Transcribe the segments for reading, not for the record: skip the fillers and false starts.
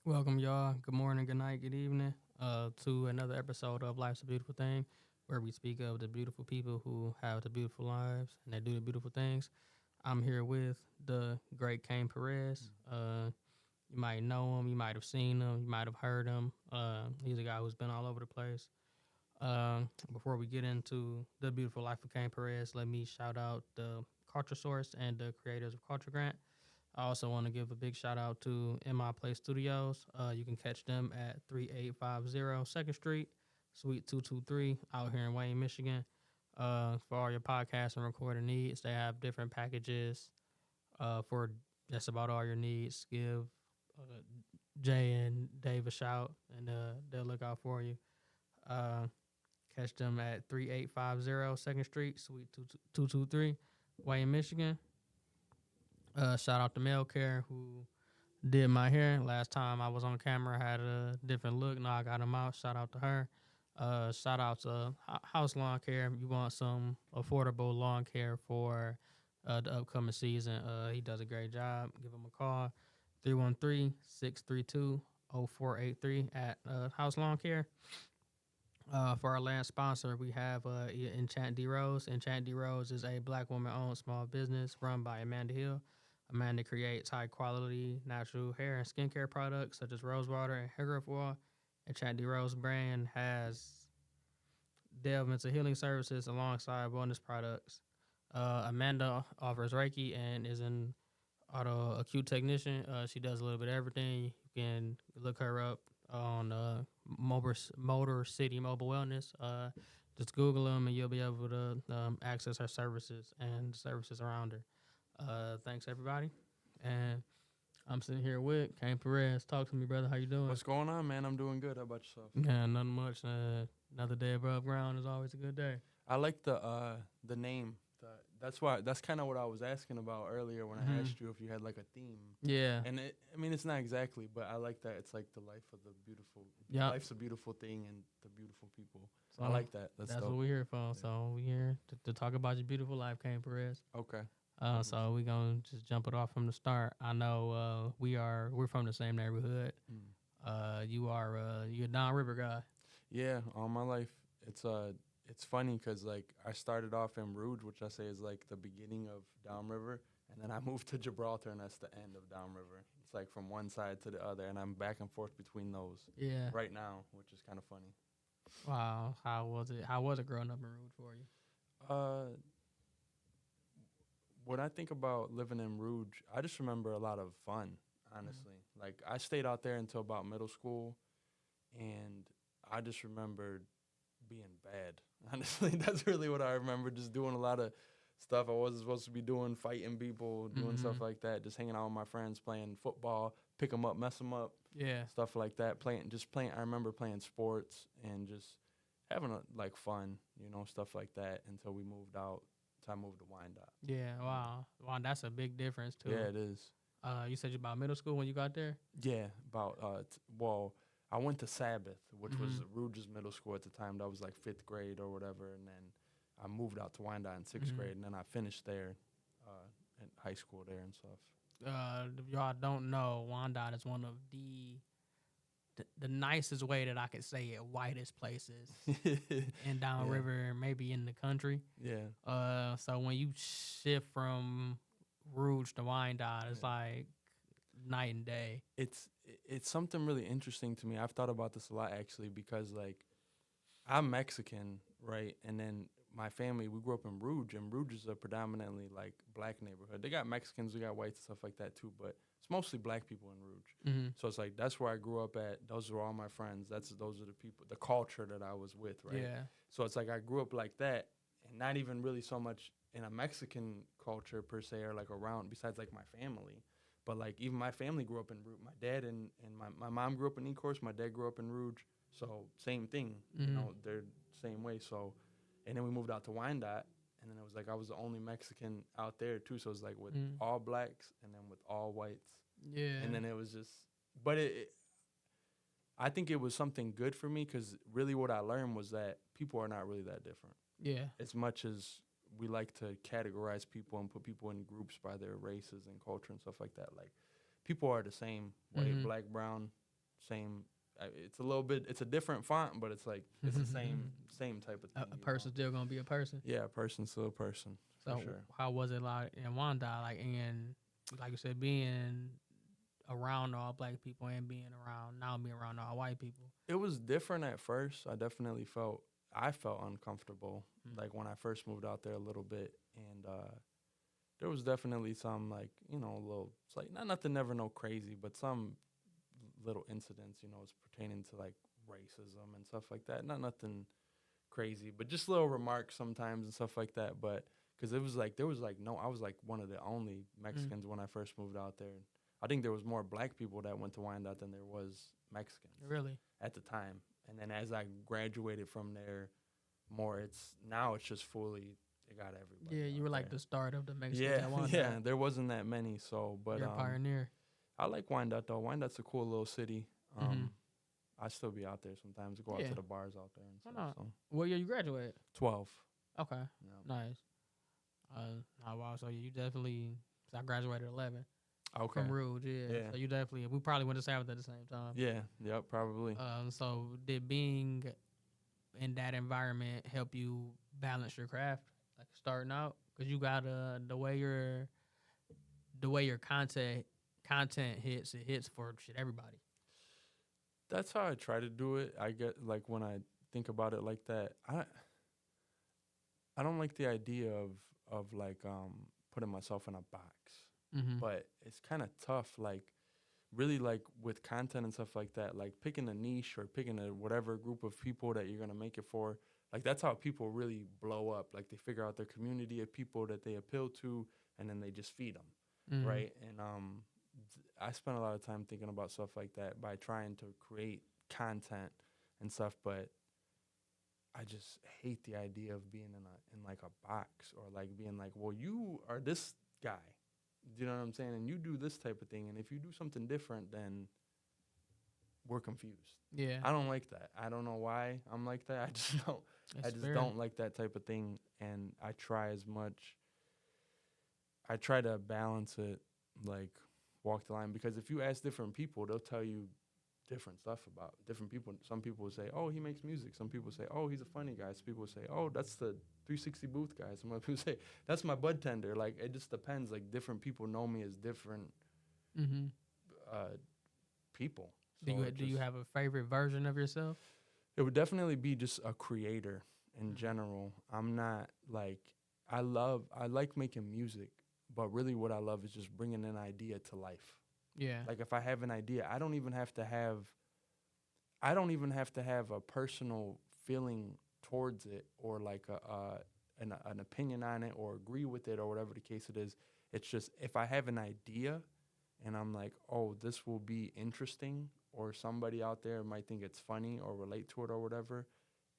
Welcome, y'all. Good morning, good night, good evening, to another episode of Life's a Beautiful Thing, where we speak of the beautiful people who have the beautiful lives and they do the beautiful things. I'm here with the great Cain Perez. You might know him, you might have seen him, you might have heard him. He's a guy who's been all over the place. Before we get into the beautiful life of Cain Perez, let me shout out the Culture Source and the creators of Culture Grant. I also want to give a big shout out to In My Place Studios. You can catch them at 3850 Second Street, Suite 223, out here in Wayne, Michigan. For all your podcast and recording needs, they have different packages for just about all your needs. Give uh, Jay and Dave a shout, and they'll look out for you. Uh, Catch them at 3850 Second Street, Suite 223, Wayne, Michigan. Shout out to Mail Care who did my hair. Last time I was on camera, I had a different look. Now I got him out. Shout out to her. Shout out to House Lawn Care. If you want some affordable lawn care for the upcoming season, he does a great job. Give him a call, 313-632-0483 at House Lawn Care. For our last sponsor, we have Enchant D Rose. Enchant D Rose is a black woman-owned small business run by Amanda Hill. Amanda creates high-quality natural hair and skincare products such as rose water and hair growth oil. Enchant D Rose brand has delved into healing services alongside wellness products. Amanda offers Reiki and is an auto acute technician. She does a little bit of everything. You can look her up on Motor City Mobile Wellness. Just Google them and you'll be able to access her services and services around her. Thanks everybody, and I'm sitting here with Cain Perez. Talk to me, brother. How you doing? What's going on, man? I'm doing good. How about yourself? Yeah, nothing much. Another day above ground is always a good day. I like the name. That's kind of what I was asking about earlier when I asked you if you had like a theme. Yeah. And it's not exactly, but I like that it's like the life of the beautiful. Yeah. Life's a beautiful thing and the beautiful people. So I like that. That's what dope. we're here for. Yeah. So we're here to talk about your beautiful life, Cain Perez. Okay. So we're gonna just jump it off from the start. I know we're from the same neighborhood. You're a Downriver guy. Yeah, all my life it's funny because like I started off in Rouge, which I say is like the beginning of Downriver, and then I moved to Gibraltar, and that's the end of Downriver. It's like from one side to the other, and I'm back and forth between those. Yeah. Right now, which is kind of funny. Wow, how was it? How was it growing up in Rouge for you? When I think about living in Rouge, I just remember a lot of fun, honestly. Like, I stayed out there until about middle school, and I just remembered being bad. Honestly, that's really what I remember, just doing a lot of stuff I wasn't supposed to be doing, fighting people, doing stuff like that, just hanging out with my friends, playing football, pick them up, mess them up, stuff like that. I remember playing sports and just having, fun, stuff like that until we moved out. I moved to Wyandotte. Yeah, wow. Wow, that's a big difference, too. Yeah, it is. You said you about middle school when you got there? Yeah, I went to Sabbath, which was Rouge's middle school at the time. That was like 5th grade or whatever, and then I moved out to Wyandotte in 6th grade, and then I finished there in high school there and stuff. If y'all don't know, Wyandotte is one of the nicest way that I could say it, whitest places in Downriver, maybe in the country. Yeah. So when you shift from Rouge to Wyandotte, it's like night and day. It's something really interesting to me. I've thought about this a lot, actually, because, like, I'm Mexican, right? And then my family, we grew up in Rouge, and Rouge is a predominantly, like, black neighborhood. They got Mexicans, we got whites and stuff like that, too, but it's mostly black people in Rouge. So it's like, that's where I grew up at. Those are all my friends. Those are the people, the culture that I was with, right? Yeah. So it's like I grew up like that, and not even really so much in a Mexican culture, per se, or, like, around, besides, like, my family. But, like, even my family grew up in Rouge. My dad and my mom grew up in Ecorse. My dad grew up in Rouge. So, same thing. They're same way. So, and then we moved out to Wyandotte. And then it was like I was the only Mexican out there, too. So, it was like with all blacks and then with all whites. Yeah. And then it was just, but I think it was something good for me because really what I learned was that people are not really that different. Yeah. As much as we like to categorize people and put people in groups by their races and culture and stuff like that. Like, people are the same, white, black, brown, same. It's a little bit. It's a different font, but it's like it's the same type of thing. A person still gonna be a person. Yeah, a person's still a person. So For sure. how was it like in Wanda, like in like you said, being around all black people and being around all white people? It was different at first. I felt uncomfortable, like when I first moved out there a little bit, and there was definitely some like little. It's like nothing, never no crazy, but some little incidents, it's pertaining to like racism and stuff like that. Not nothing crazy, but just little remarks sometimes and stuff like that. But because it was like there was like no, I was like one of the only Mexicans when I first moved out there. I think there was more black people that went to Wyandotte than there was Mexicans. Really? At the time. And then as I graduated from there, it's just fully, it got everybody. Yeah, you were like there. The start of the Mexicans at Wyandotte. Yeah, there wasn't that many, so, but. You're a pioneer. I like Wyandotte, though. Wyandottes a cool little city. I still be out there sometimes, go out to the bars out there and stuff. So. What year you graduated? 12. Okay, Yep. nice. Wow, so you definitely, I graduated 11. Okay. From Rouge, yeah. So you definitely, we probably went to Sabbath at the same time. Yeah, yep, probably. So did being in that environment help you balance your craft, like starting out? Because you got the way your content hits, it hits for everybody. That's how I try to do it. I get like when I think about it like that, I don't like the idea of like putting myself in a box. But it's kind of tough, like really like with content and stuff like that, like picking a niche or picking a whatever group of people that you're going to make it for. Like that's how people really blow up. Like they figure out their community of people that they appeal to and then they just feed them. Right. And I spent a lot of time thinking about stuff like that by trying to create content and stuff. But I just hate the idea of being in like a box or like being like, well, you are this guy. You know what I'm saying? And you do this type of thing. And if you do something different, then we're confused. Yeah. I don't like that. I don't know why I'm like that. I just don't. I just don't like that type of thing. And I try to balance it, like walk the line. Because if you ask different people, they'll tell you different stuff about different people. Some people will say, oh, he makes music. Some people say, oh, he's a funny guy. Some people say, oh, that's the 360 booth guy. Some other people say, that's my bud tender. Like, it just depends. Like, different people know me as different people. So do you have a favorite version of yourself? It would definitely be just a creator in general. I'm not like, I like making music, but really what I love is just bringing an idea to life. Yeah. Like if I have an idea, I don't even have to have a personal feeling towards it or like an opinion on it or agree with it or whatever the case it is. It's just if I have an idea and I'm like, oh, this will be interesting or somebody out there might think it's funny or relate to it or whatever,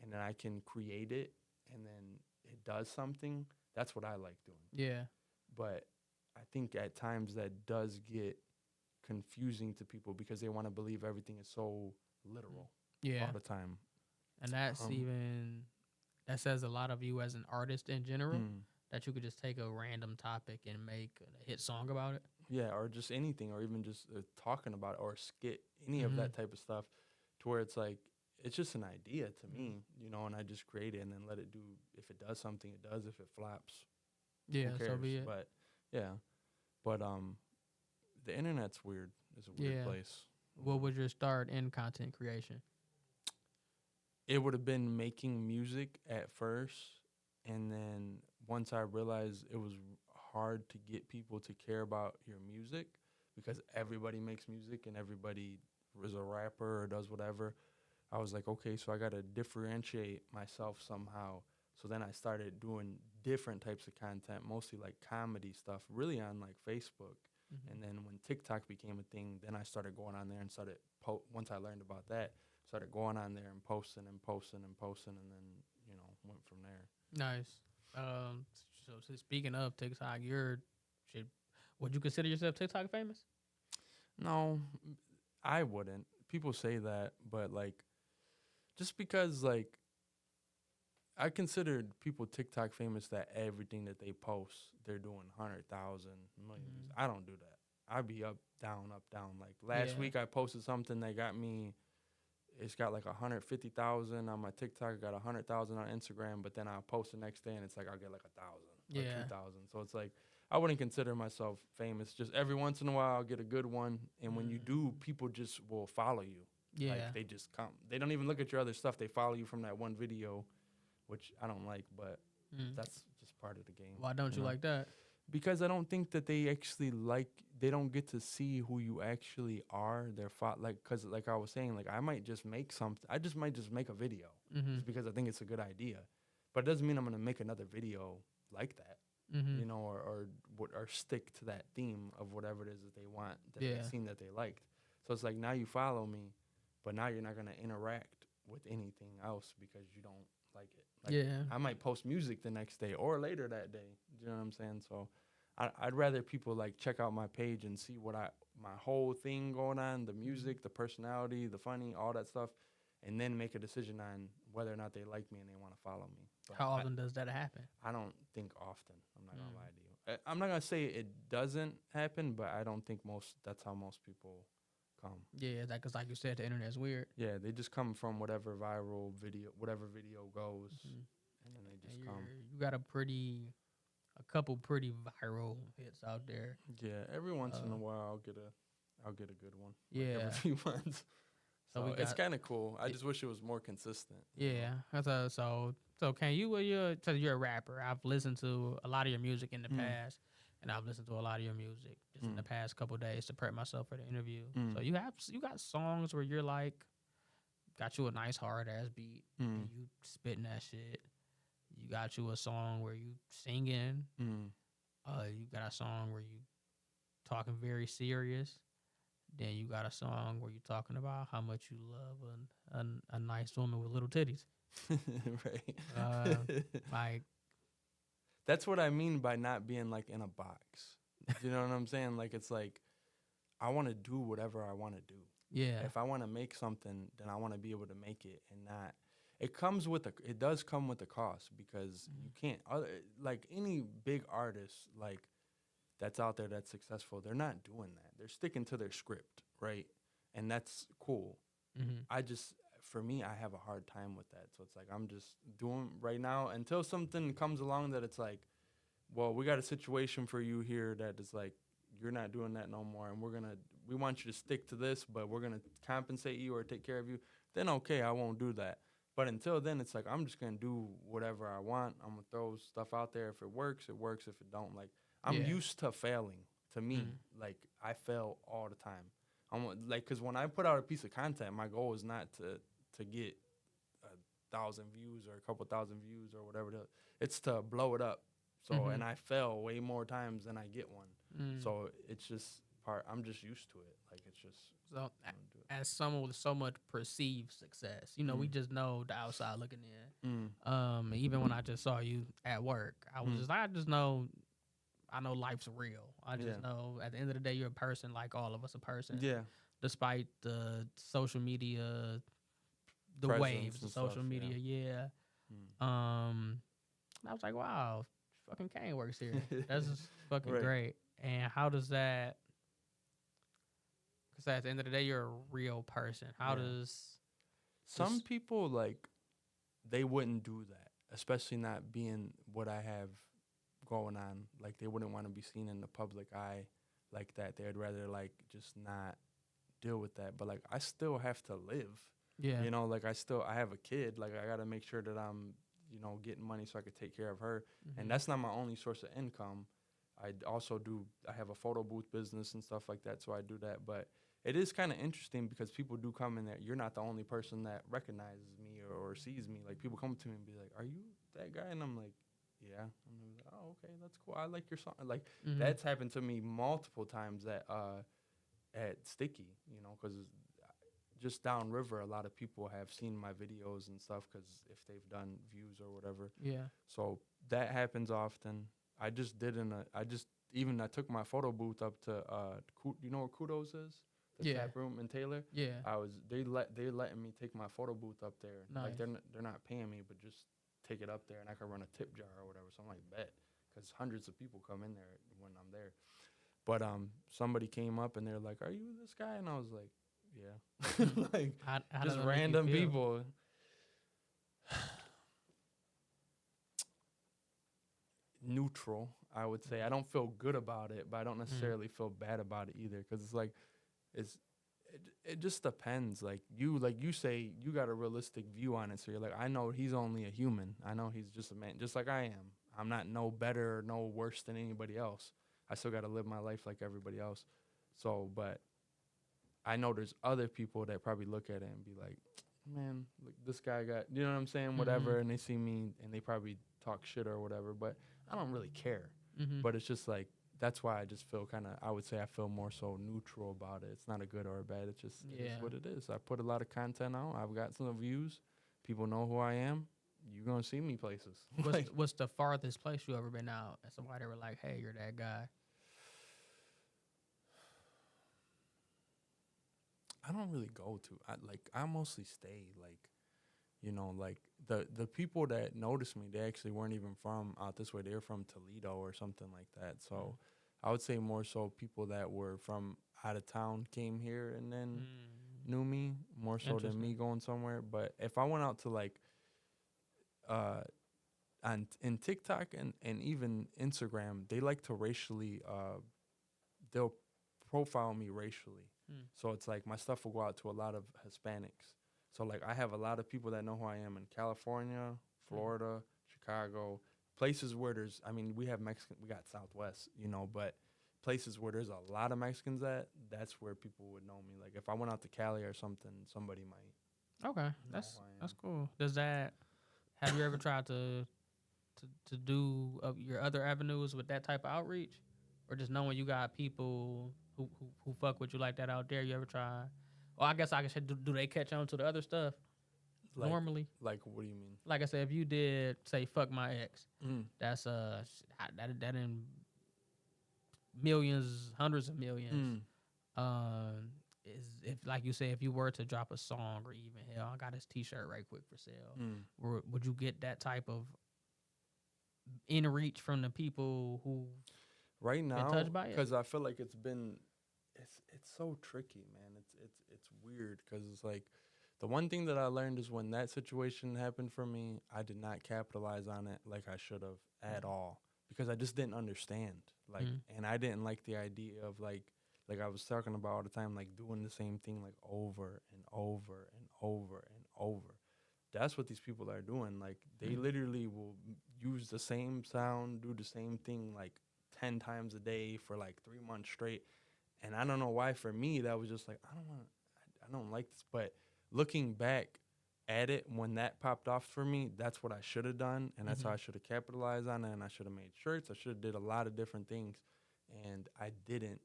and then I can create it and then it does something, that's what I like doing. Yeah. But I think at times that does get confusing to people because they want to believe everything is so literal all the time. And that's that says a lot of you as an artist in general, that you could just take a random topic and make a hit song about it. Yeah, or just anything, or even just talking about it, or skit, any of that type of stuff, to where it's like, it's just an idea to me, and I just create it and then let it do. If it does something, it does. If it flops, yeah, who cares? So be it. But, yeah. But, the internet's weird. It's a weird place. What was your start in content creation? It would have been making music at first, and then once I realized it was hard to get people to care about your music because everybody makes music and everybody is a rapper or does whatever, I was like, okay, so I got to differentiate myself somehow. So then I started doing different types of content, mostly like comedy stuff, really on like Facebook. And then when TikTok became a thing, then I started going on there and started, once I learned about that, started going on there and posting, and then, went from there. Nice. So speaking of TikTok, would you consider yourself TikTok famous? No, I wouldn't. People say that, but like, just because like, I considered people TikTok famous that everything that they post, they're doing 100,000 millions. I don't do that. I'd be up, down, up, down. Like last Yeah. week, I posted something that got me. It's got like 150,000 on my TikTok. I got 100,000 on Instagram, but then I'll post the next day and it's like I'll get like 1,000 or Yeah. 2,000. So it's like I wouldn't consider myself famous. Just every once in a while I'll get a good one, and when you do, people just will follow you. Yeah. Like they just come. They don't even look at your other stuff. They follow you from that one video, which I don't like, but that's just part of the game. Why don't you know? like that? Because I don't think that they actually they don't get to see who you actually are. Because like I was saying, like I might just make something. I just might just make a video just because I think it's a good idea, but it doesn't mean I'm gonna make another video like that, you know, or stick to that theme of whatever it is that they want that they've seen that they liked. So it's like now you follow me, but now you're not gonna interact with anything else because you don't like it. Like, I might post music the next day or later that day. You know what I'm saying? So I'd rather people like check out my page and see my whole thing going on, the music, the personality, the funny, all that stuff, and then make a decision on whether or not they like me and they want to follow me. But How often does that happen? I don't think often. I'm not gonna lie to you. I'm not gonna say it doesn't happen, but I don't think that's how most people come. Yeah, because like you said, the internet's weird. Yeah, they just come from whatever video goes, and then they just come. You got a couple pretty viral hits out there. Yeah, every once in a while I'll get a good one. Yeah, like every few months. So it's kind of cool. I just wish it was more consistent. Yeah, so can you're a rapper. I've listened to a lot of your music in the past, and I've listened to a lot of your music just in the past couple of days to prep myself for the interview. So you got songs where you're like, got you a nice hard ass beat, and you spitting that shit. You got you a song where you singing. You got a song where you talking very serious. Then you got a song where you're talking about how much you love a nice woman with little titties. Right. Like, that's what I mean by not being like in a box. You know what I'm saying? Like it's like I want to do whatever I want to do. Yeah. If I want to make something, then I want to be able to make it and not. It does come with a cost because you can't like any big artist like that's out there that's successful. They're not doing that. They're sticking to their script, right? And that's cool. For me, I have a hard time with that. So it's like I'm just doing right now until something comes along that it's like, well, we got a situation for you here that is like you're not doing that no more, and we want you to stick to this, but we're gonna compensate you or take care of you. Then okay, I won't do that. But until then, it's like I'm just gonna do whatever I want. I'm gonna throw stuff out there. If it works, it works. If it don't, like I'm used to failing. To me, like I fail all the time. I'm like, cause when I put out a piece of content, my goal is not to get 1,000 views or a couple thousand views or whatever. It's to blow it up. So and I fail way more times than I get one. So it's just I'm just used to it. Like it's just. So as someone with so much perceived success, you know, we just know the outside looking in. Even when I just saw you at work, I was I know life's real. I just know at the end of the day, you're a person like all of us, a person. Yeah. Despite the social media, the Presence waves of social stuff, media, I was like, wow, fucking Cain works here. That's just fucking great. And how does that? Because at the end of the day, you're a real person. How does some people like they wouldn't do that, especially not being what I have going on. Like they wouldn't want to be seen in the public eye like that. They'd rather like just not deal with that. But like I still have to live. Yeah. You know, like I have a kid. Like I gotta make sure that I'm, you know, getting money so I could take care of her. And that's not my only source of income. I have a photo booth business and stuff like that, so I do that. But it is kind of interesting because people do come in there. You're not the only person that recognizes me or sees me. Like people come to me and be like, "Are you that guy?" And I'm like, "Yeah." And I'm like, "Oh, okay, that's cool. I like your song." Like that's happened to me multiple times at Sticky, you know, because just downriver, a lot of people have seen my videos and stuff because if they've done views or whatever. Yeah. So that happens often. I took my photo booth up to you know where Kudos is? The tap room in Taylor. Yeah. They're letting me take my photo booth up there. Nice. Like they're not paying me, but just take it up there and I can run a tip jar or whatever. So I'm like, bet, because hundreds of people come in there when I'm there. But somebody came up and they're like, "Are you this guy?" And I was like, "Yeah." Like How does just that make you random feel? people. Neutral, I would say. I Mhm. don't feel good about it, but I don't Mm. necessarily feel bad about it either, because it's like it's it just depends. Like you say, you got a realistic view on it, so you're like, I know he's only a human. I know he's just a man, just like I am. I'm not no better or no worse than anybody else. I still got to live my life like everybody else. So, but I know there's other people that probably look at it and be like, man, look, this guy got, you know what I'm saying, Mhm. whatever, and they see me and they probably talk shit or whatever, but I don't really care. Mhm. But it's just like, that's why I just feel kind of, I would say I feel more so neutral about it. It's not a good or a bad. It's just, it is Yeah. what it is. I put a lot of content out. I've got some views. People know who I am. You're going to see me places. Like, What's the farthest place you ever been out? And somebody were like, "Hey, you're that guy." I don't really go to, I mostly stay like, like the people that noticed me, they actually weren't even from out this way. They were from Toledo or something like that. So I would say more so people that were from out of town came here and then Mm. knew me more so than Interesting. me going somewhere. But if I went out to like uh on in TikTok and even Instagram, they like to racially they'll profile me racially. Mm. So it's like my stuff will go out to a lot of Hispanics. So like I have a lot of people that know who I am in California, Mm. Florida, Chicago, places where there's, I mean, we have Mexican, we got Southwest, but places where there's a lot of Mexicans at, that's where people would know me. Like if I went out to Cali or something, somebody might Okay, know who I that's am. cool. Does that have you ever tried to do your other avenues with that type of outreach, or just knowing you got people who fuck with you like that out there? You ever try? Well, I guess I can say, do they catch on to the other stuff Like, normally? like what do you mean? Like I said, if you did say "fuck my ex," Mm, that's that in millions, hundreds of millions. mm, Um, is if like you say, if you were to drop a song or even hell, I got this T-shirt right quick for sale. mm. Would you get that type of in reach from the people who Right been now, touched by it? because I feel like it's so tricky, man. It's weird because it's like the one thing that I learned is when that situation happened for me, I did not capitalize on it like I should have at all because I just didn't understand. Like, Mm-hmm. and I didn't like the idea of like I was talking about all the time, like doing the same thing like over and over and over and over. That's what these people are doing. Like they Mm-hmm. literally will use the same sound, do the same thing like 10 times a day for like 3 months straight. And I don't know why for me that was just like I don't like this. But looking back at it when that popped off for me, that's what I should have done and that's how Mm-hmm. I should have capitalized on it and I should have made shirts. I should have did a lot of different things and I didn't.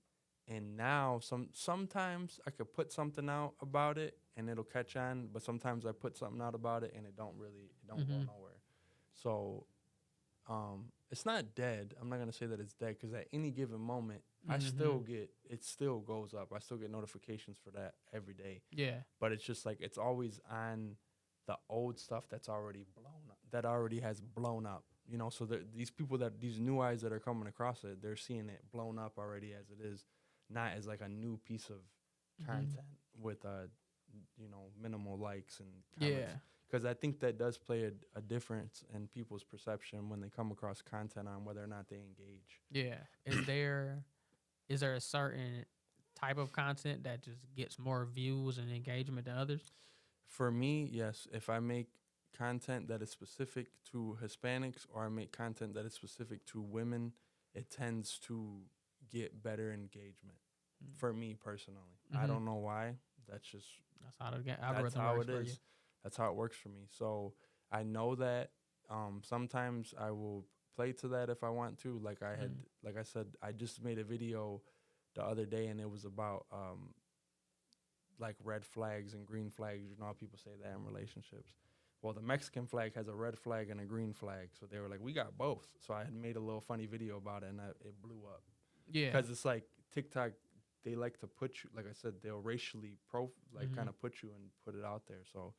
And now sometimes I could put something out about it and it'll catch on, but sometimes I put something out about it and it don't go Mm-hmm. nowhere. So it's not dead. I'm not gonna say that it's dead because at any given moment, I Mm-hmm. still get it. Still goes up. I still get notifications for that every day. Yeah. But it's just like it's always on the old stuff that's already blown up. That already has blown up. So these people these new eyes that are coming across it, they're seeing it blown up already as it is, not as like a new piece of Mm-hmm. content with minimal likes and comments Yeah. because I think that does play a difference in people's perception when they come across content on whether or not they engage. Yeah. Is there a certain type of content that just gets more views and engagement than others? For me, yes, if I make content that is specific to Hispanics or I make content that is specific to women, it tends to get better engagement for me personally. I Mm-hmm. don't know why. That's just That's how the that's algorithm how works it for you. is. That's how it works for me. So I know that sometimes I will play to that if I want to. Mm. Like I said, I just made a video the other day and it was about like red flags and green flags. You know how people say that in relationships. Well, the Mexican flag has a red flag and a green flag. So they were like, we got both. So I had made a little funny video about it and it blew up. Yeah. Because it's like TikTok, they like to put you, like I said, they'll racially Mm-hmm. kind of put you and put it out there. So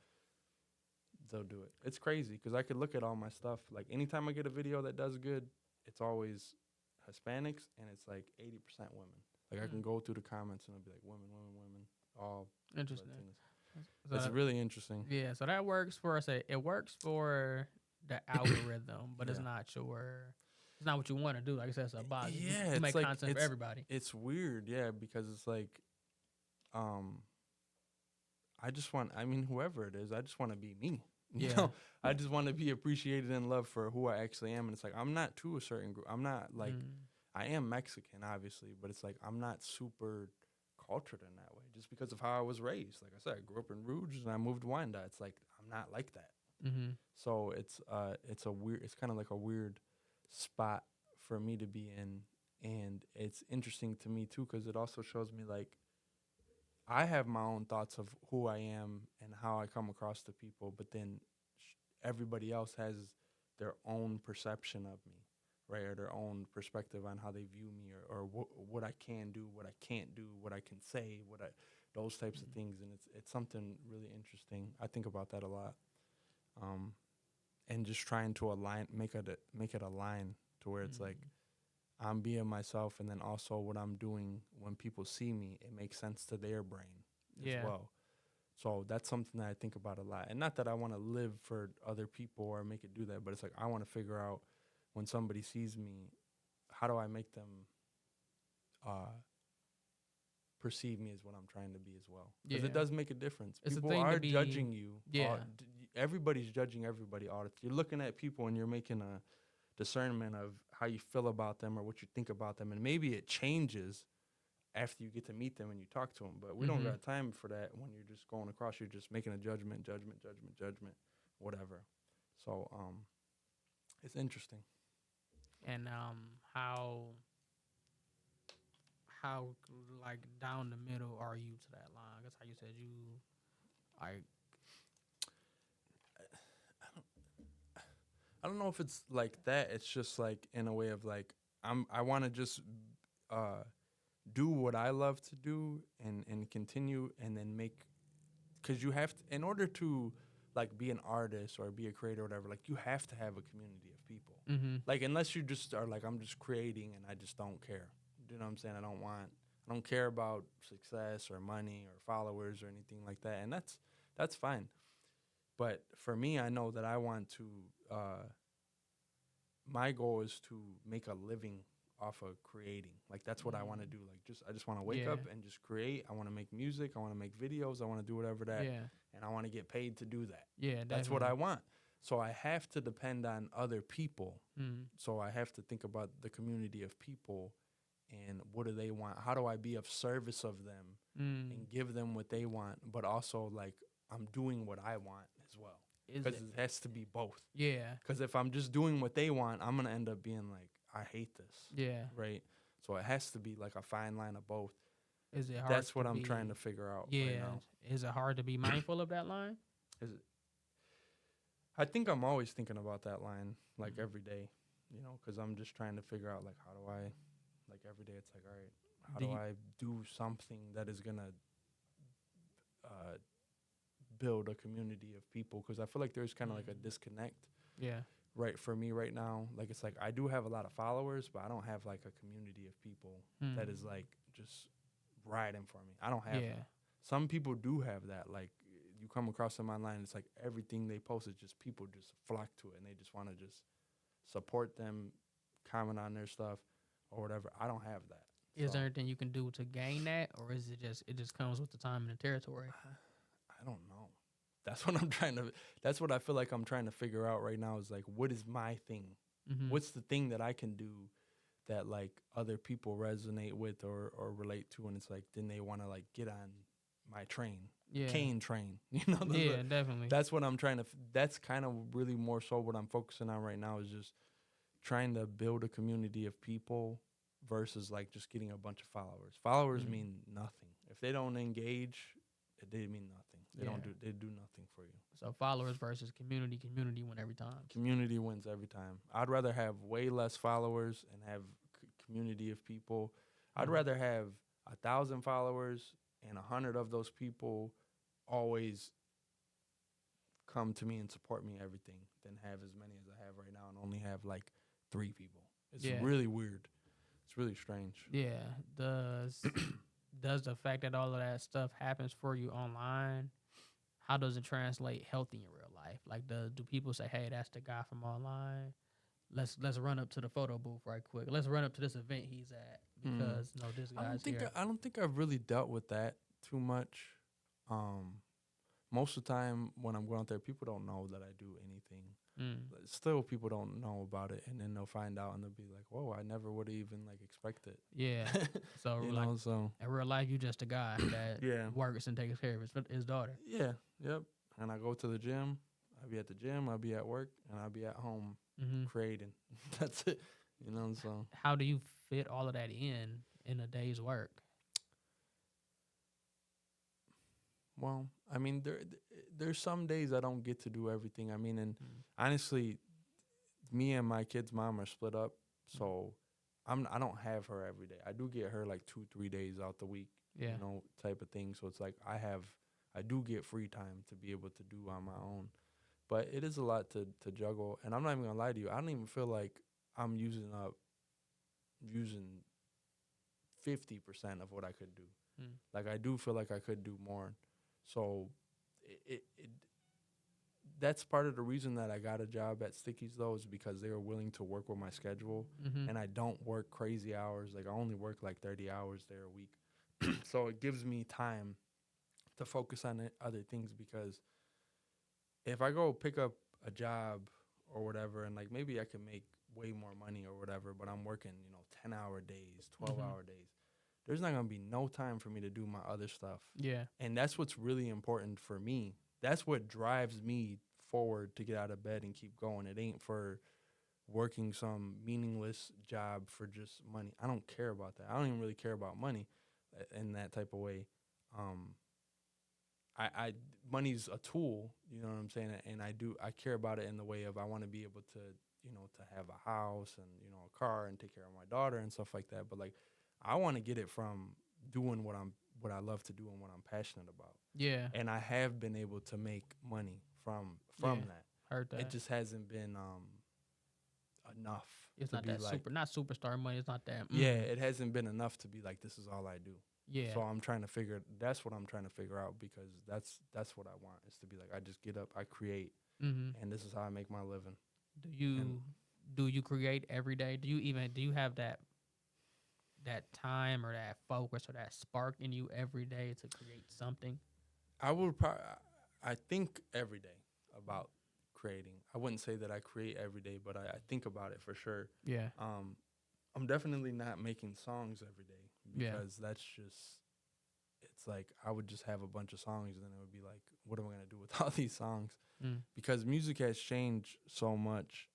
they'll do it. It's crazy because I could look at all my stuff. Like anytime I get a video that does good, it's always Hispanics, and it's like 80% women. Like I can go through the comments and it'll be like women, women, women, all Interesting. Latinas. So, It's really interesting. yeah, so that works for us. It works for the algorithm, but it's Yeah. not your. It's not what you want to do. Like I said, it's a box. Yeah, You it's make like content for everybody. it's weird, yeah, because it's like, um, I just want. I mean, whoever it is, I just want to be me. You Yeah. know, I just want to be appreciated and loved for who I actually am. And it's like I'm not to a certain group. I'm not like I am Mexican, obviously, but it's like I'm not super cultured in that way just because of how I was raised. Like I said, I grew up in Rouge and I moved to Wyandotte. It's like I'm not like that. Mm-hmm. So it's a weird. It's kind of like a weird spot for me to be in, and it's interesting to me too because it also shows me like I have my own thoughts of who I am and how I come across to people, but then everybody else has their own perception of me, right, or their own perspective on how they view me, or what I can do, what I can't do, what I can say, those types of things, and it's something really interesting. I think about that a lot, and just trying to make it align to where it's like I'm being myself, and then also what I'm doing when people see me, it makes sense to their brain as well. So that's something that I think about a lot. And not that I want to live for other people or make it do that, but it's like I want to figure out when somebody sees me, how do I make them perceive me as what I'm trying to be as well? Because it does make a difference. It's people are judging you. Yeah. Everybody's judging everybody. You're looking at people and you're making a discernment of how you feel about them or what you think about them. And maybe it changes after you get to meet them and you talk to them. But we don't got time for that when you're just going across. You're just making a judgment, whatever. So it's interesting. And how like down the middle are you to that line? That's how you said you like. I don't know if it's like that. It's just like in a way of like I want to just do what I love to do and continue and then make, because you have to, in order to like be an artist or be a creator or whatever, like you have to have a community of people. Like unless you just are like I'm just creating and I just don't care. You know what I'm saying? I don't care about success or money or followers or anything like that, and that's fine. But for me, I know that I want to. My goal is to make a living off of creating. Like that's what I want to do. Like I just want to wake up and just create. I want to make music. I want to make videos. I want to do whatever that. And I want to get paid to do that. Yeah, that's what I want. So I have to depend on other people. So I have to think about the community of people and what do they want? How do I be of service of them and give them what they want, but also like I'm doing what I want as well. Because it has to be both. Yeah. Because if I'm just doing what they want, I'm going to end up being like, I hate this. Yeah. Right? So it has to be like a fine line of both. Is it hard? That's what I'm trying to figure out right now. Is it hard to be mindful of that line? I think I'm always thinking about that line, like every day, you know, because I'm just trying to figure out, like, how do I, like, every day it's like, all right, how do I do something that is going to build a community of people? Because I feel like there's kind of like a disconnect. Yeah. Right, for me right now, like, it's like I do have a lot of followers, but I don't have, like, a community of people that is, like, just riding for me. I don't have that. Some people do have that. Like, you come across them online, it's like everything they post is just people just flock to it, and they just want to just support them, comment on their stuff, or whatever. I don't have that. Is there anything you can do to gain that, or is it just comes with the time and the territory? I don't know. That's what I feel like I'm trying to figure out right now is like, what is my thing? What's the thing that I can do that like other people resonate with or relate to? And it's like, then they want to like get on my train, Cain train, you know? Definitely. That's what I'm trying to, that's kind of really more so what I'm focusing on right now is just trying to build a community of people versus like just getting a bunch of followers. Followers mean nothing. If they don't engage, they mean nothing. They do nothing for you. So followers versus community win every time. Community wins every time. I'd rather have way less followers and have community of people. I'd rather have 1,000 followers and 100 of those people always come to me and support me everything than have as many as I have right now and only have like 3 people. It's really weird. It's really strange. Yeah. Does the fact that all of that stuff happens for you online, how does it translate healthy in real life? Like, do people say, "Hey, that's the guy from online. Let's run up to the photo booth right quick. Let's run up to this event he's at because this guy's here." I don't think I've really dealt with that too much. Most of the time when I'm going out there, people don't know that I do anything. But still, people don't know about it, and then they'll find out and they'll be like, "Whoa, I never would have even like expected." Yeah. So You like know, so in real life, you just a guy that yeah, works and takes care of his daughter. yeah, yep. And I go to the gym. I'll be at the gym. I'll be at work, and I'll be at home creating. That's it. You know, so How do you fit all of that in a day's work? well, I mean, there's some days I don't get to do everything. I mean, and honestly, me and my kid's mom are split up, so I don't have her every day. I do get her like 2-3 days out the week, Yeah. you know, type of thing. So it's like I do get free time to be able to do on my own, but it is a lot to juggle. And I'm not even gonna lie to you, I don't even feel like I'm using 50% of what I could do. Like I do feel like I could do more. So it that's part of the reason that I got a job at Stickies though, is because they were willing to work with my schedule, and I don't work crazy hours. Like I only work like 30 hours there a week. So it gives me time to focus on other things, because if I go pick up a job or whatever, and like maybe I can make way more money or whatever, but I'm working, 10-hour days, 12-hour days, there's not going to be no time for me to do my other stuff. Yeah. And that's what's really important for me. That's what drives me forward to get out of bed and keep going. It ain't for working some meaningless job for just money. I don't care about that. I don't even really care about money in that type of way. I money's a tool, you know what I'm saying? And I care about it in the way of I want to be able to, to have a house and, a car and take care of my daughter and stuff like that. But like, I want to get it from doing what I love to do and what I'm passionate about. Yeah. And I have been able to make money from that. Heard that. It just hasn't been enough. It's to not be that like, not superstar money. It's not that. Yeah, it hasn't been enough to be like, this is all I do. Yeah. So that's what I'm trying to figure out, because that's what I want, is to be like, I just get up, I create, and this is how I make my living. Do you create every day? Do you have that time or that focus or that spark in you every day to create something? I think every day about creating. I wouldn't say that I create every day, but I think about it for sure. Yeah. I'm definitely not making songs every day, because that's just, it's like I would just have a bunch of songs and then it would be like, what am I going to do with all these songs? Because music has changed so much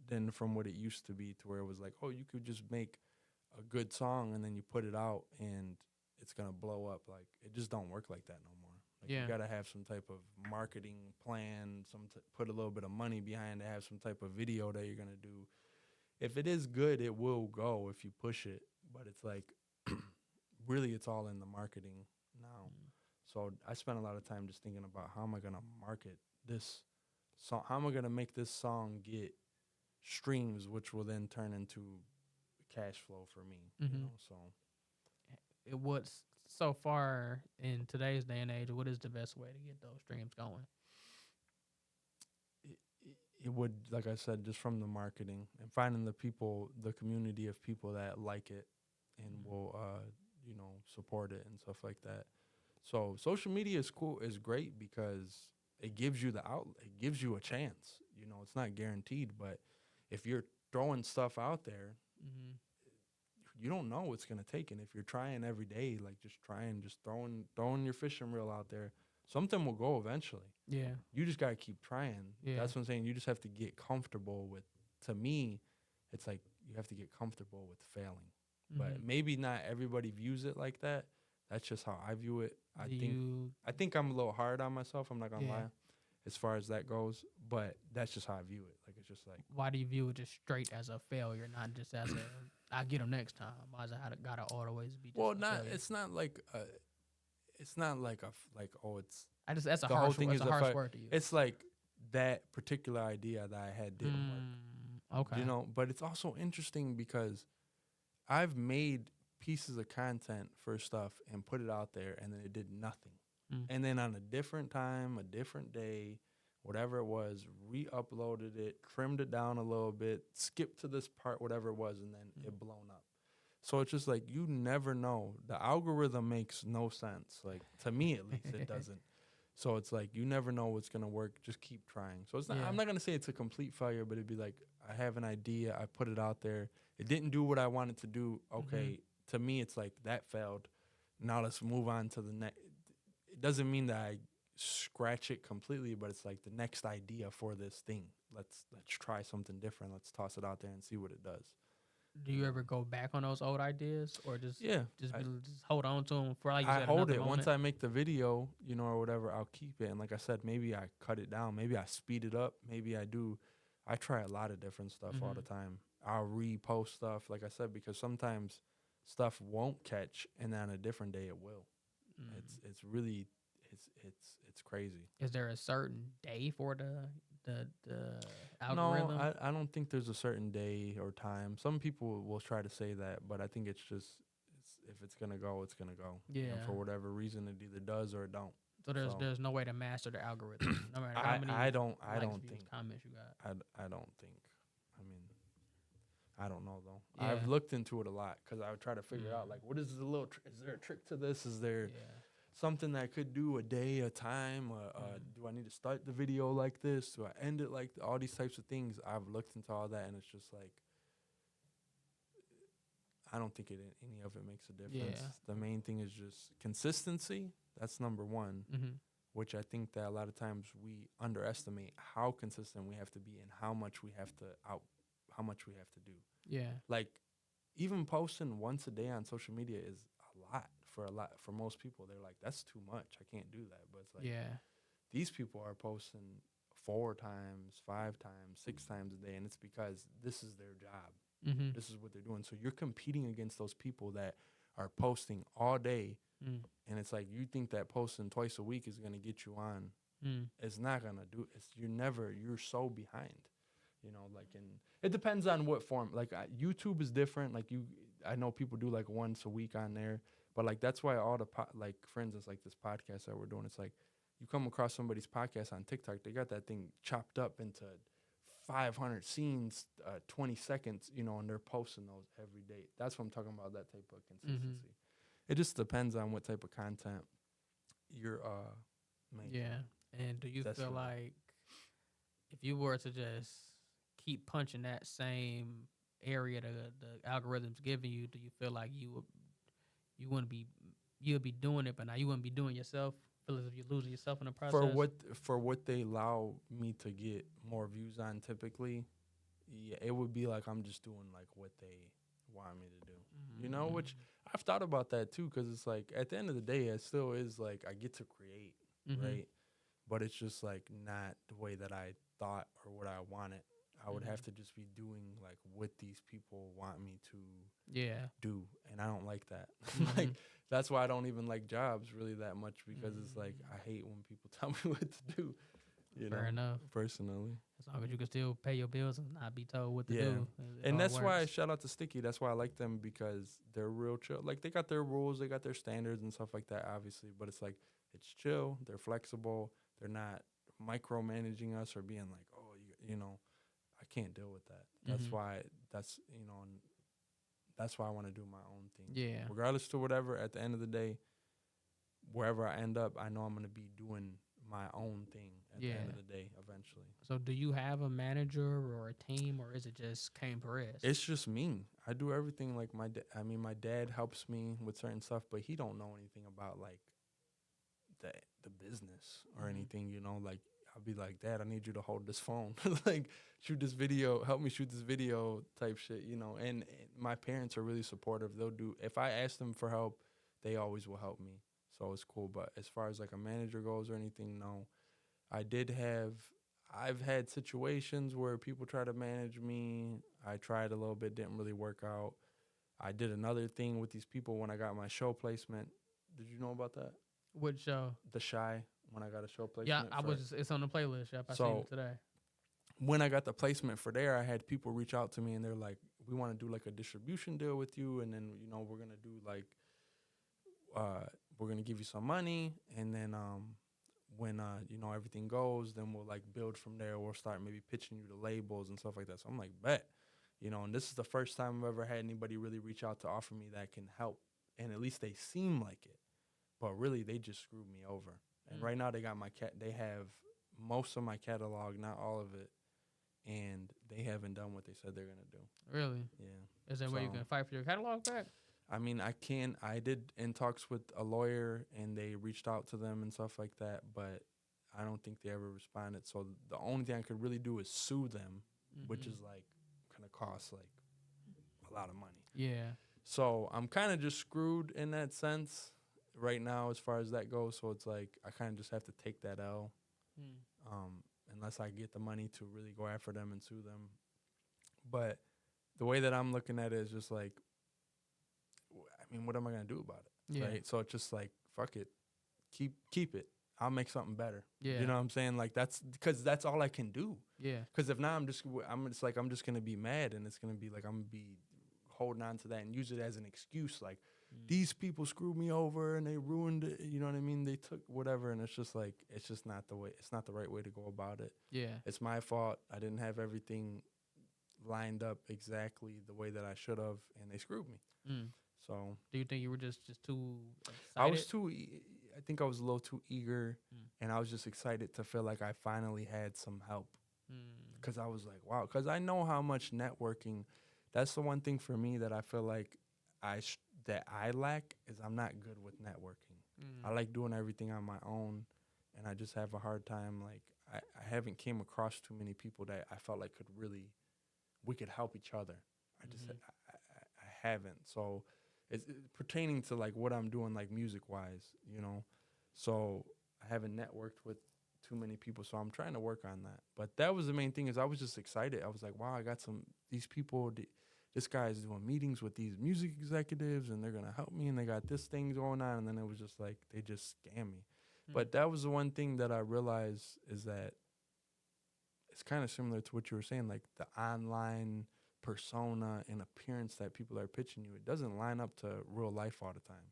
than from what it used to be, to where it was like, oh, you could just make a good song and then you put it out and it's going to blow up. Like, it just don't work like that no more. Like, you got to have some type of marketing plan, put a little bit of money behind it, have some type of video that you're going to do. If it is good, it will go if you push it. But it's like, really, it's all in the marketing now. So I spent a lot of time just thinking about, how am I going to market this song? How am I going to make this song get streams, which will then turn into cash flow for me? So What's so far in today's day and age, what is the best way to get those streams going? It would, like I said, just from the marketing and finding the community of people that like it and will, support it and stuff like that. So social media is cool, is great, because it gives you it gives you a chance. It's not guaranteed, but if you're throwing stuff out there, you don't know what's going to take. And if you're trying every day, like just throwing your fishing reel out there, something will go eventually. Yeah. You just got to keep trying. Yeah. That's what I'm saying. You just have to get comfortable with, to me, it's like you have to get comfortable with failing. But maybe not everybody views it like that. That's just how I view it. I think I'm a little hard on myself. I'm not going to lie, as far as that goes. But that's just how I view it. Like, it's just like. Why do you view it just straight as a failure, not just as I get them next time? Why is it gotta always be? Just It's not like it's not like it's. That's a the harsh, whole thing that's is a harsh word to use. It's like that particular idea that I had didn't work. Okay. But it's also interesting because I've made pieces of content for stuff and put it out there, and then it did nothing. And then on a different time, a different day, whatever it was, re-uploaded it, trimmed it down a little bit, skipped to this part, whatever it was, and then it blown up. So it's just like, you never know. The algorithm makes no sense. Like, to me at least, it doesn't. So it's like, you never know what's going to work. Just keep trying. So it's not, I'm not going to say it's a complete failure, but it'd be like, I have an idea. I put it out there. It didn't do what I wanted to do. Okay. To me, it's like, that failed. Now let's move on to the next. It doesn't mean that I scratch it completely, but it's like the next idea for this thing. Let's try something different. Let's toss it out there and see what it does. Do you ever go back on those old ideas, or just just hold on to them for, like you I said, hold it moment? once I make the video, or whatever. I'll keep it, and like I said, maybe I cut it down, maybe I speed it up, maybe I do. I try a lot of different stuff all the time. I'll repost stuff, like I said, because sometimes stuff won't catch, and then on a different day it will. It's really it's crazy. Is there a certain day for the algorithm? No, I don't think there's a certain day or time. Some people will try to say that, but I think it's just if it's gonna go, it's gonna go. Yeah. And for whatever reason, it either does or it don't. So there's no way to master the algorithm. No matter how many I don't views, think comments you got. I don't think. I mean, I don't know though. Yeah. I've looked into it a lot because I would try to figure out like, what is the little? Is there a trick to this? Is there something that I could do a day, a time? Do I need to start the video like this? Do I end it like all these types of things? I've looked into all that, and it's just like, I don't think any of it makes a difference. Yeah. The main thing is just consistency. That's number one, which I think that a lot of times we underestimate how consistent we have to be and how much we have to do. Yeah. Like, even posting once a day on social media is a lot for most people. They're like, that's too much. I can't do that. But it's like, these people are posting 4 times, 5 times, 6 times a day, and it's because this is their job. This is what they're doing. So you're competing against those people that are posting all day, and it's like, you think that posting twice a week is going to get you on. It's not going to do. You're so behind. Like, and it depends on what form. Like, YouTube is different. Like, I know people do like once a week on there, but like, that's why all the like, for instance, like this podcast that we're doing, it's like, you come across somebody's podcast on TikTok, they got that thing chopped up into 500 scenes, 20 seconds, and they're posting those every day. That's what I'm talking about, that type of consistency. It just depends on what type of content you're making. Yeah. And do you feel like if you were to just keep punching that same area the algorithm's giving you, do you feel like you'd be doing it, but now you wouldn't be doing yourself? Feel as if you're losing yourself in the process? For what they allow me to get more views on, typically, it would be like I'm just doing like what they want me to do. Which I've thought about that too, because it's like, at the end of the day, it still is like, I get to create, right? But it's just like not the way that I thought or what I wanted. I would have to just be doing like what these people want me to do, and I don't like that. Like, that's why I don't even like jobs really that much, because it's like, I hate when people tell me what to do. Fair enough. Personally, as long as you can still pay your bills and not be told what to do. And that's why I shout out to Sticky. That's why I like them, because they're real chill. Like, they got their rules, they got their standards and stuff like that, obviously. But it's like, it's chill. They're flexible. They're not micromanaging us or being like, oh, I can't deal with that. That's why that's why I want to do my own thing. Yeah. Regardless to whatever, at the end of the day, wherever I end up, I know I'm going to be doing my own thing at the end of the day eventually. So do you have a manager or a team, or is it just Cain Perez? It's just me. I do everything. Like, my dad helps me with certain stuff, but he don't know anything about like the business or anything, like, I'll be like, Dad, I need you to hold this phone. Like, shoot this video, help me shoot this video type shit, and my parents are really supportive. They'll do, if I ask them for help, they always will help me. So it's cool. But as far as like a manager goes or anything, no. I've had situations where people try to manage me. I tried a little bit, didn't really work out. I did another thing with these people when I got my show placement. Did you know about that? What show? The Shy, when I got a show placement. Yeah, it's on the playlist. Yep, I seen it today. When I got the placement for there, I had people reach out to me, and they're like, we want to do like a distribution deal with you, and then we're gonna do like we're gonna give you some money, and then when everything goes, then we'll like build from there. We'll start maybe pitching you to labels and stuff like that. So I'm like, bet, and this is the first time I've ever had anybody really reach out to offer me that can help, and at least they seem like it, but really they just screwed me over. And right now they got they have most of my catalog, not all of it, and they haven't done what they said they're gonna do. Really? Yeah. Is there a way you can fight for your catalog back? I mean, I did in talks with a lawyer, and they reached out to them and stuff like that, but I don't think they ever responded. So the only thing I could really do is sue them, which is like gonna cost like a lot of money. Yeah. So I'm kind of just screwed in that sense right now as far as that goes. So it's like I kind of just have to take that L, unless I get the money to really go after them and sue them. But the way that I'm looking at it is just like, I mean, what am I gonna do about it? Yeah. Right. So it's just like, fuck it, keep it. I'll make something better. Yeah. You know what I'm saying? Like that's because that's all I can do. Yeah. Because if not, I'm just gonna be mad, and it's gonna be like I'm gonna be holding on to that and use it as an excuse. Like these people screwed me over and they ruined it. You know what I mean? They took whatever, and it's just like it's just not the way. It's not the right way to go about it. Yeah. It's my fault. I didn't have everything lined up exactly the way that I should have, and they screwed me. So do you think you were just too excited? I was I think I was a little too eager, and I was just excited to feel like I finally had some help. Because I was like, wow, because I know how much networking, that's the one thing for me that I feel like that I lack is I'm not good with networking. I like doing everything on my own, and I just have a hard time. Like I haven't came across too many people that I felt like we could help each other. I haven't. So it's pertaining to like what I'm doing, like music wise, so I haven't networked with too many people. So I'm trying to work on that. But that was the main thing is I was just excited. I was like, wow, I got these people, this guy is doing meetings with these music executives, and they're going to help me, and they got this thing going on. And then it was just like, they just scam me. But that was the one thing that I realized is that it's kind of similar to what you were saying, like the online persona and appearance that people are pitching you. It doesn't line up to real life all the time.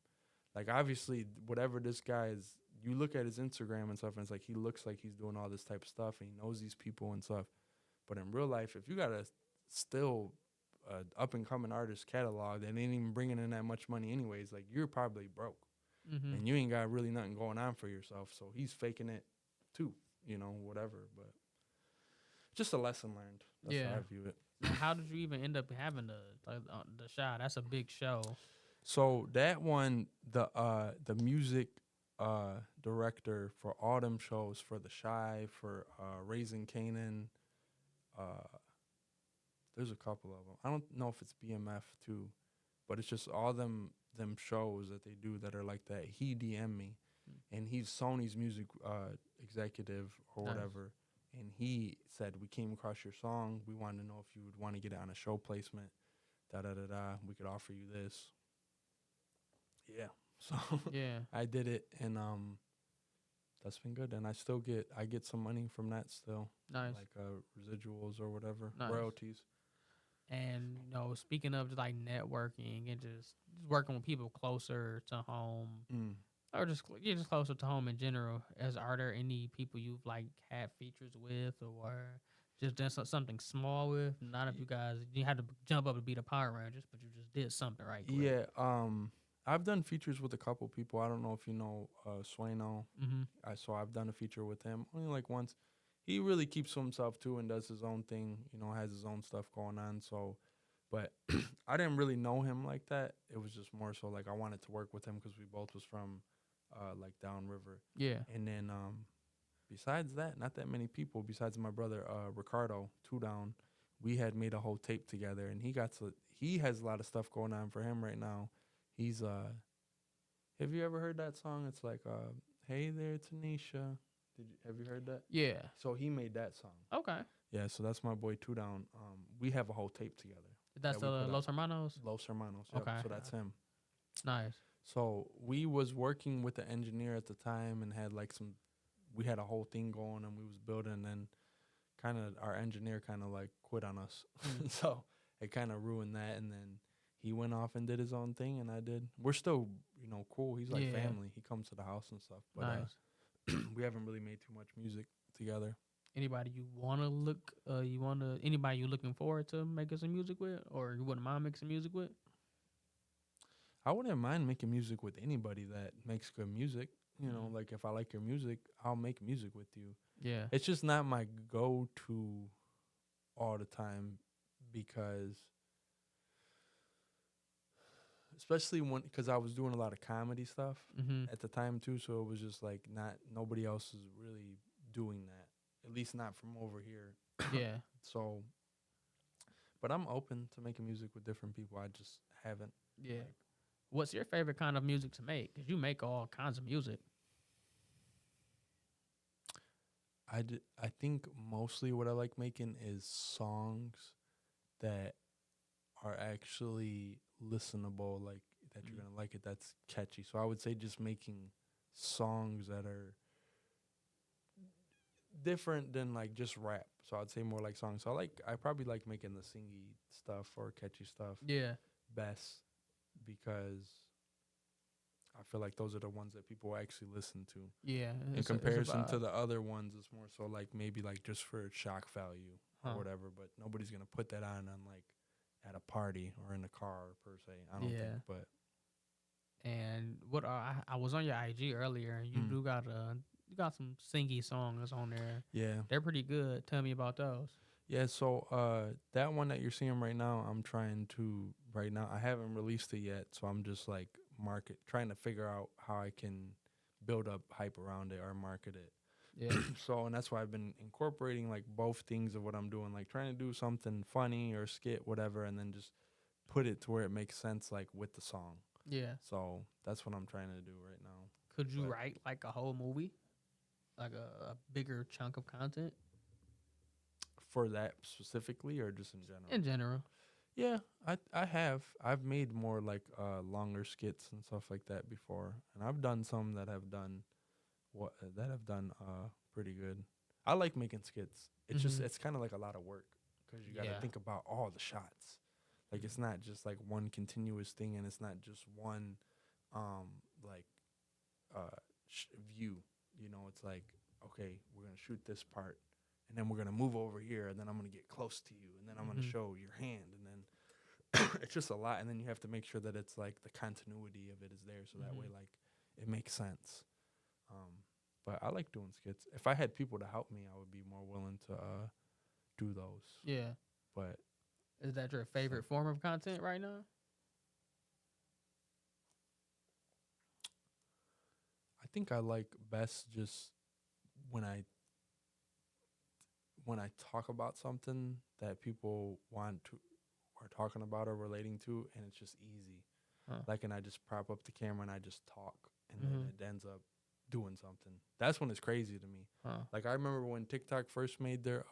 Like, obviously, whatever this guy is, you look at his Instagram and stuff, and it's like he looks like he's doing all this type of stuff, and he knows these people and stuff. But in real life, if you got a still up-and-coming artist catalog that ain't even bringing in that much money anyways, like, you're probably broke. And you ain't got really nothing going on for yourself. So he's faking it, too, whatever. But just a lesson learned. That's how I view it. How did you even end up having the shot? That's a big show. So that one, the music director for all them shows, for The Shy, for Raising Canaan, there's a couple of them. I don't know if it's BMF too, but it's just all them shows that they do that are like that. He DM'd me, and he's Sony's music executive or whatever. And he said, we came across your song. We wanted to know if you would want to get it on a show placement. Da-da-da-da. We could offer you this. Yeah. So I did it, and that's been good. And I get some money from that still. Nice. Like residuals or whatever. Nice. Royalties. And, speaking of just like networking and just working with people closer to home, or just closer to home in general, are there any people you've like had features with, or just done something small with? Not if you guys had to jump up to be the Power Rangers, but you just did something right quick. Yeah, I've done features with a couple people. I don't know if you know Sueno. So I've done a feature with him only like once. He really keeps to himself too and does his own thing. Has his own stuff going on. So, but I didn't really know him like that. It was just more so like I wanted to work with him because we both was from like Downriver. Yeah. And then besides that, not that many people. Besides my brother Ricardo, 2 Down, we had made a whole tape together, and he has a lot of stuff going on for him right now. He's have you ever heard that song? It's like Hey There Tanisha. Have you heard that? Yeah. So he made that song. Okay. Yeah, so that's my boy 2 Down. We have a whole tape together. That's the Los Hermanos? Los Hermanos, yep. Okay. So that's him. Nice. So we was working with the engineer at the time and had like we had a whole thing going and we was building, and then kind of our engineer kind of like quit on us. So it kind of ruined that. And then he went off and did his own thing, and I did. We're still, cool. He's like Yeah. family. He comes to the house and stuff. But Nice. we haven't really made too much music together. Anybody you wanna look? Anybody you looking forward to making some music with, or you wouldn't mind making some music with? I wouldn't mind making music with anybody that makes good music. Mhm. Like if I like your music, I'll make music with you. Yeah. It's just not my go-to all the time because, especially because I was doing a lot of comedy stuff Mhm. at the time too, so it was just like nobody else is really doing that, at least not from over here. Yeah. So, but I'm open to making music with different people. I just haven't. Yeah. Like, What's your favorite kind of music to make? Because you make all kinds of music. I think mostly what I like making is songs that are actually listenable, like that you're Mm. gonna like it. That's catchy. So I would say just making songs that are different than like just rap. So I'd say more like songs. So I probably like making the singy stuff or catchy stuff Yeah. best because I feel like those are the ones that people actually listen to. Yeah. In It's comparison to vibe. the other ones, it's more so like maybe like just for shock value or Huh. whatever. But nobody's gonna put that on like at a party or in a car per se. I don't think. Yeah. But And what I was on your IG earlier, and mm, you got some singy songs on there. yeah, They're pretty good. Tell me about those. yeah. So that one that you're seeing right now, I'm trying to right now. I haven't released it yet, so I'm just like trying to figure out how I can build up hype around it or market it. Yeah. So, and that's why I've been incorporating like both things of what I'm doing, like trying to do something funny or skit, whatever, and then just put it to where it makes sense, like with the song. Yeah. So that's what I'm trying to do right now. Could you But write like a whole movie, like a bigger chunk of content for that specifically, or just in general? in general? Yeah, I've made more like longer skits and stuff like that before, and I've done some that have done pretty good. I like making skits. It's just Mm-hmm. it's kind of like a lot of work because you got to Yeah. think about all the shots. Like it's not just like one continuous thing, and it's not just one like view. It's like, okay, we're gonna shoot this part, and then we're gonna move over here, and then I'm gonna get close to you, and then I'm gonna Mm-hmm. show your hand, and then it's just a lot, and then you have to make sure that it's like the continuity of it is there, so that way Mm-hmm. like it makes sense. But I like doing skits. If I had people to help me, I would be more willing to do those. Yeah. But Is that your so, favorite form of content right now? I think I like best just when I talk about something that people want to are talking about or relating to, and it's just easy. Huh. Like, and I just prop up the camera and I just talk, and then Mm-hmm. it ends up doing something. That's when it's crazy to me. Huh. Like I remember when TikTok first made their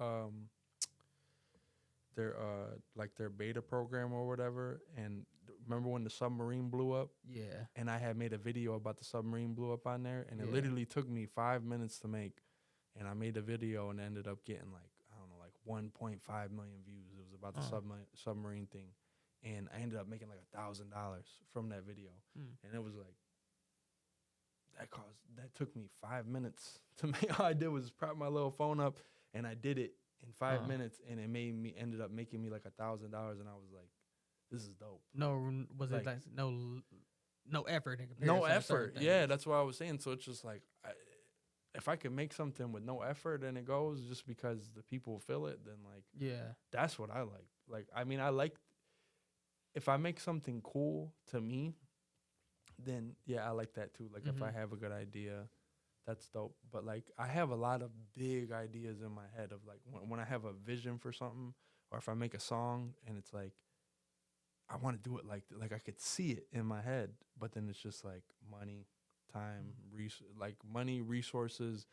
beta program or whatever, and remember when the submarine blew up, Yeah. and I had made a video about the submarine blew up on there, and it Yeah. literally took me 5 minutes to make, and I made a video and ended up getting like, I don't know, like 1.5 million views. It was about the Huh. submarine thing, and I ended up making like $1,000 from that video, Hmm. and it was like that took me 5 minutes to make. All I did was prop my little phone up, and I did it in 5 minutes, and it ended up making me like $1,000, and I was like, this is dope. No, was it Like, like no effort in comparison no to certain effort. Yeah, things? that's what I was saying. So it's just like, if I could make something with no effort and it goes just because the people feel it, then like Yeah. that's what I like. Like, I mean, I like if I make something cool to me, then yeah, I like that too. Like if Mm-hmm. I have a good idea, that's dope. But like I have a lot of big ideas in my head of like when I have a vision for something, or if I make a song and it's like I want to do it like I could see it in my head, but then it's just like money, time, like money, resources.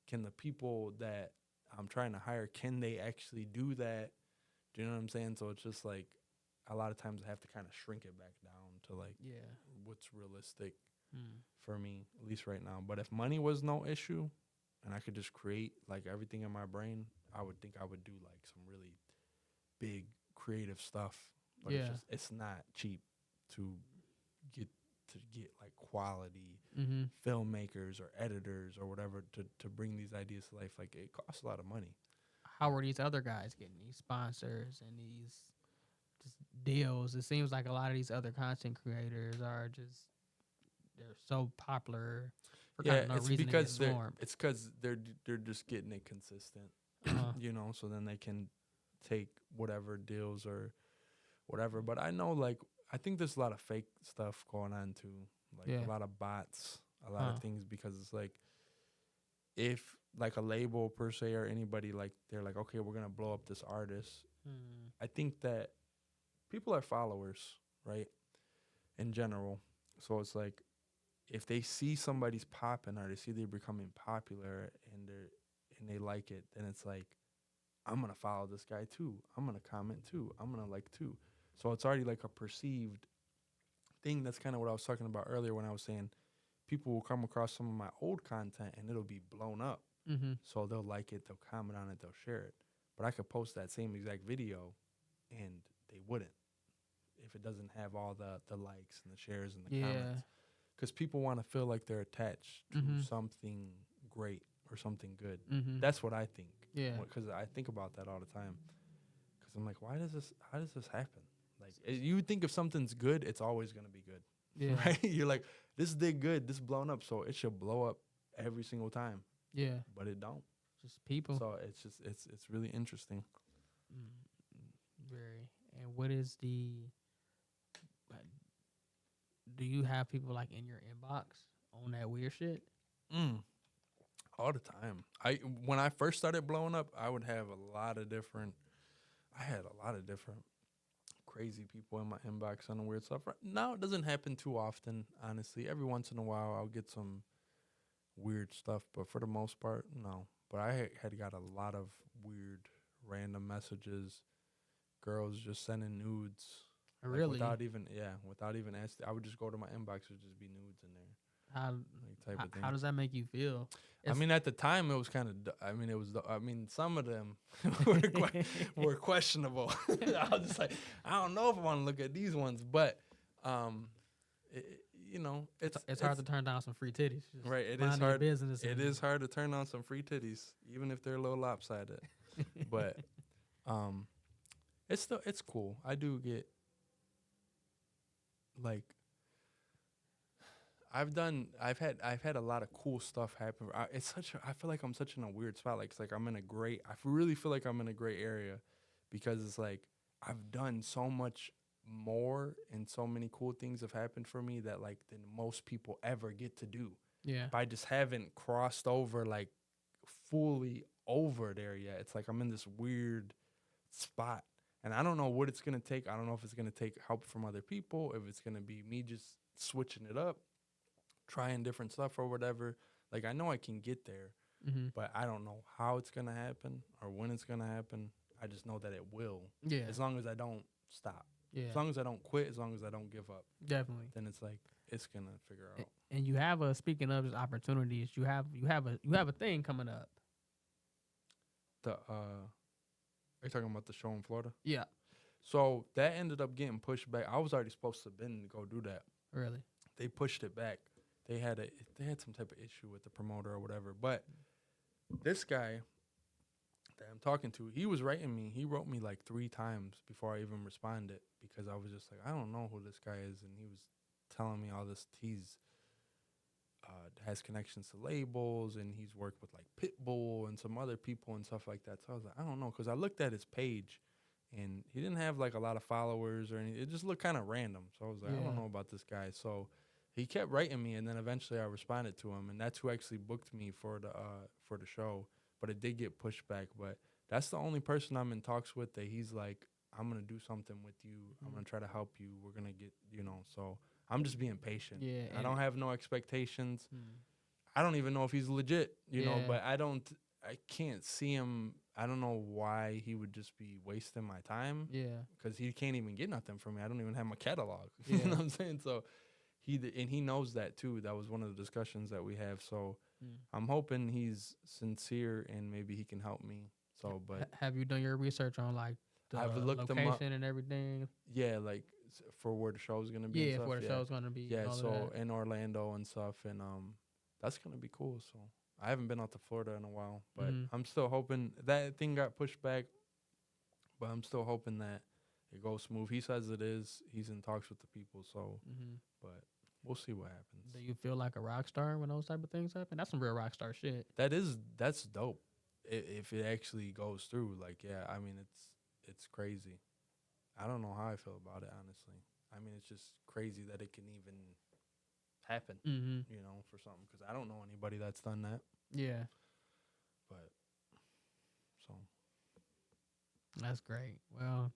Can the people that I'm trying to hire, can they actually do that? Do you know what I'm saying? So it's just like a lot of times I have to kind of shrink it back down to like Yeah. what's realistic Hmm. for me, at least right now. But if money was no issue and I could just create like everything in my brain, I would think I would do like some really big, creative stuff, but Yeah. it's not cheap to get like quality Mm-hmm. filmmakers or editors or whatever to bring these ideas to life. Like, it costs a lot of money. How are these other guys getting these sponsors and these just deals? It seems like a lot of these other content creators are just they're so popular for kind Yeah, of no it's reason to get because swarmed. they're just getting it consistent, Uh-huh. you know. So then they can take whatever deals or whatever. But I know, like, I think there's a lot of fake stuff going on too, like Yeah. a lot of bots, a lot Huh. of things, because it's like, if like a label per se or anybody, like, they're like, okay, we're gonna blow up this artist. Mm. I think that people are followers, right? In general. So it's like, if they see somebody's popping or they see they're becoming popular and they like it, then it's like, I'm gonna follow this guy too. I'm gonna comment too. I'm gonna like too. So it's already like a perceived thing. That's kind of what I was talking about earlier when I was saying people will come across some of my old content and it'll be blown up. Mm-hmm. So they'll like it, they'll comment on it, they'll share it. But I could post that same exact video and they wouldn't, if it doesn't have all the likes and the shares and the Yeah. comments. Because people want to feel like they're attached to Mhm. something great or something good. Mm-hmm. That's what I think. Yeah. Because I think about that all the time. Because I'm like, how does this happen? Like, you would think if something's good, it's always going to be good. Yeah. Right? You're like, this did good, this blown up, so it should blow up every single time. Yeah. But it don't. Just people. So it's really interesting. Very. And what is the? Do you have people like in your inbox on that weird shit? All the time. When I first started blowing up, I would have a lot of different crazy people in my inbox on the weird stuff. Right now, it doesn't happen too often, honestly. Every once in a while, I'll get some weird stuff, but for the most part, no. But I had got a lot of weird, random messages, girls just sending nudes. Like, Really? without even asking. I would just go to my inbox, would just be nudes in there. How Like, type of thing. how does that make you feel? I mean, at the time, it was kind of. Some of them were questionable. I was just like, I don't know if I want to look at these ones, but, it's hard to turn down some free titties. Just right. It mind is your hard. Business It is hard to turn on some free titties, even if they're a little lopsided. But, it's cool. I do get, like, I've had a lot of cool stuff happen. I feel like I'm such in a weird spot. Like, it's like I really feel like I'm in a great area, because it's like I've done so much more and so many cool things have happened for me that, like, than most people ever get to do. Yeah. But I just haven't crossed over, like, fully over there yet. It's like I'm in this weird spot, and I don't know what it's gonna take. I don't know if it's gonna take help from other people, if it's gonna be me just switching it up, trying different stuff or whatever. Like, I know I can get there, Mm-hmm. but I don't know how it's going to happen or when it's going to happen. I just know that it will. Yeah. As long as I don't stop. Yeah. As long as I don't quit, as long as I don't give up, Definitely. then it's like, it's going to figure out. And you have speaking of just opportunities, you have a thing coming up. Are you talking about the show in Florida? Yeah. So that ended up getting pushed back. I was already supposed to go do that. Really? They pushed it back. They had some type of issue with the promoter or whatever. But this guy that I'm talking to, he was writing me. He wrote me like 3 times before I even responded, because I was just like, I don't know who this guy is. And he was telling me all this. He's has connections to labels, and he's worked with like Pitbull and some other people and stuff like that. So I was like, I don't know, because I looked at his page, and he didn't have like a lot of followers or anything. It just looked kind of random. So I was like, I don't know about this guy. So he kept writing me, and then eventually I responded to him, and that's who actually booked me for the show. But it did get pushed back. But that's the only person I'm in talks with that he's like, I'm gonna do something with you. I'm gonna try to help you. We're gonna get, So I'm just being patient. Yeah. I don't have no expectations. I don't even know if he's legit, But I can't see him. I don't know why he would just be wasting my time. Yeah. Because he can't even get nothing from me. I don't even have my catalog. Yeah. You know what I'm saying? So he knows that too. That was one of the discussions that we have. So I'm hoping he's sincere and maybe he can help me. So, but have you done your research on like I've the looked them up. location and everything. Yeah, like for where the show's gonna be and Yeah, stuff. for the Yeah, show's gonna be. yeah. All of So that. in Orlando and stuff, and that's gonna be cool. So I haven't been out to Florida in a while, but Mhm. I'm still hoping that thing got pushed back. But I'm still hoping that it goes smooth. He says it is. He's in talks with the people. So, Mhm. but we'll see what happens. Do you feel like a rock star when those type of things happen? That's some real rock star shit. That's dope. If it actually goes through, like, yeah, I mean, it's crazy. I don't know how I feel about it, honestly. I mean, it's just crazy that it can even happen, Mhm. for something, because I don't know anybody that's done that. Yeah, But so that's great. Well,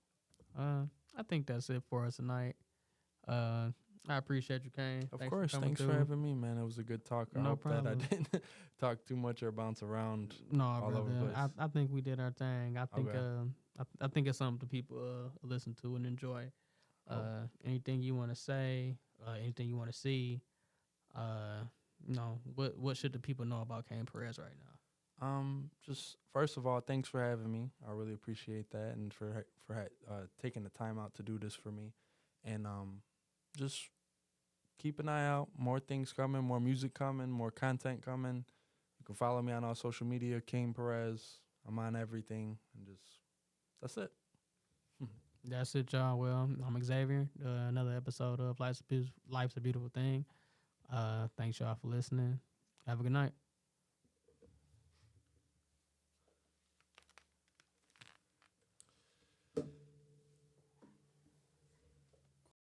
I think that's it for us tonight. Uh, I appreciate you, Kane. of Thanks for course, coming thanks through. for having me, man. It was a good talk. I No hope that I problem. didn't talk too much or bounce around No, all over the brother. place. I think we did our thing. I think Okay. I think it's something people listen to and enjoy. Oh. Anything you want to say, anything you want to see, uh, what should the people know about Cain Perez right now? Just first of all, thanks for having me. I really appreciate that, and for taking the time out to do this for me. And just keep an eye out. More things coming, more music coming, more content coming. You can follow me on all social media, Cain Perez. I'm on everything, and just that's it. That's it, y'all. Well, I'm Xavier. Another episode of Life's a Beautiful Thing. Thanks y'all for listening. Have a good night.